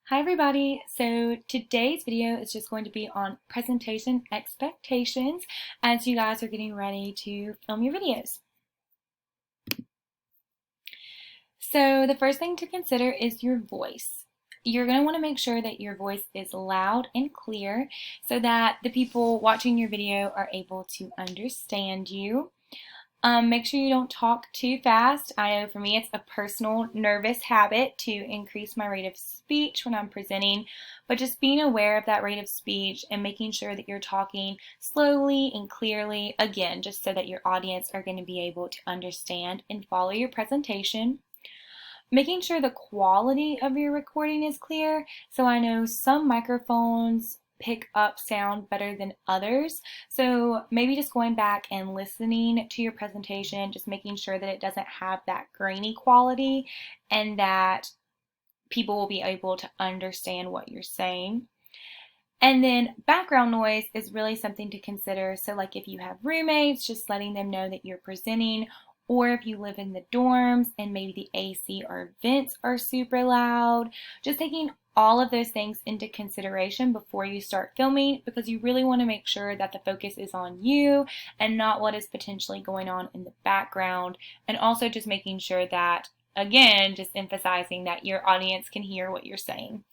Hi everybody! So today's video is just going to be on presentation expectations as you guys are getting ready to film your videos. So the first thing to consider is your voice. You're going to want to make sure that your voice is loud and clear so that the people watching your video are able to understand you. Make sure you don't talk too fast. I know for me it's a personal nervous habit to increase my rate of speech when I'm presenting, but just being aware of that rate of speech and making sure that you're talking slowly and clearly, again, just so that your audience are going to be able to understand and follow your presentation. Making sure the quality of your recording is clear. So I know some microphones pick up sound better than others. So maybe just going back and listening to your presentation, just making sure that it doesn't have that grainy quality and that people will be able to understand what you're saying. And then background noise is really something to consider. So like if you have roommates, just letting them know that you're presenting, or if you live in the dorms and maybe the AC or vents are super loud, just taking all of those things into consideration before you start filming, because you really want to make sure that the focus is on you and not what is potentially going on in the background. And also just making sure that, again, just emphasizing that your audience can hear what you're saying.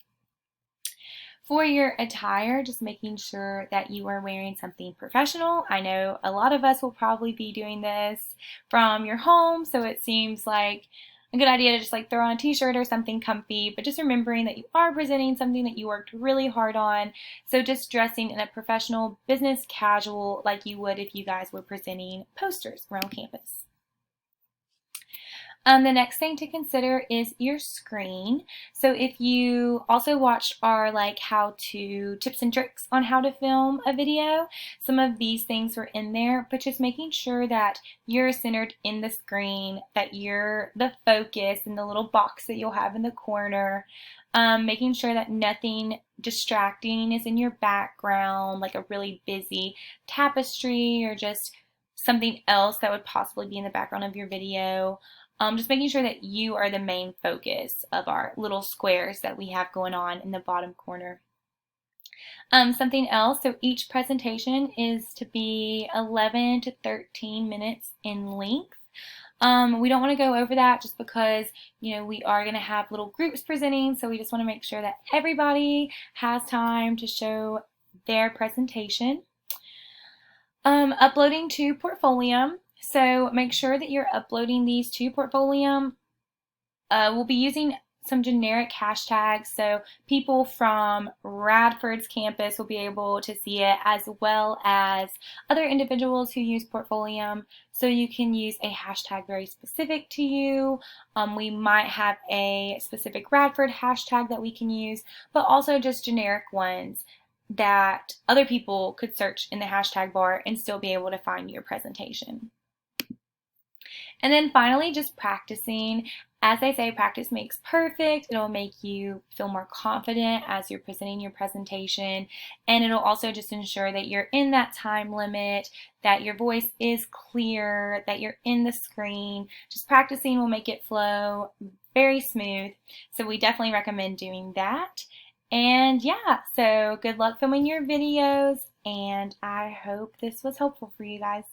For your attire, just making sure that you are wearing something professional. I know a lot of us will probably be doing this from your home, so it seems like a good idea to just like throw on a t-shirt or something comfy, but just remembering that you are presenting something that you worked really hard on. So just dressing in a professional, business casual like you would if you guys were presenting posters around campus. The next thing to consider is your screen. So if you also watched our how-to tips and tricks on how to film a video, some of these things were in there, but just making sure that you're centered in the screen, that you're the focus in the little box that you'll have in the corner, making sure that nothing distracting is in your background, like a really busy tapestry or just something else that would possibly be in the background of your video. Just making sure that you are the main focus of our little squares that we have going on in the bottom corner. Something else, so each presentation is to be 11 to 13 minutes in length. We don't want to go over that just because, we are going to have little groups presenting, so we just want to make sure that everybody has time to show their presentation. Uploading to Portfolium. So make sure that you're uploading these to Portfolium. We'll be using some generic hashtags, so people from Radford's campus will be able to see it, as well as other individuals who use Portfolium. So you can use a hashtag very specific to you. We might have a specific Radford hashtag that we can use, but also just generic ones that other people could search in the hashtag bar and still be able to find your presentation. And then finally, just practicing. As they say, practice makes perfect. It'll make you feel more confident as you're presenting your presentation, and it'll also just ensure that you're in that time limit, that your voice is clear, that you're in the screen. Just practicing will make it flow very smooth, so we definitely recommend doing that. And yeah, so good luck filming your videos, and I hope this was helpful for you guys.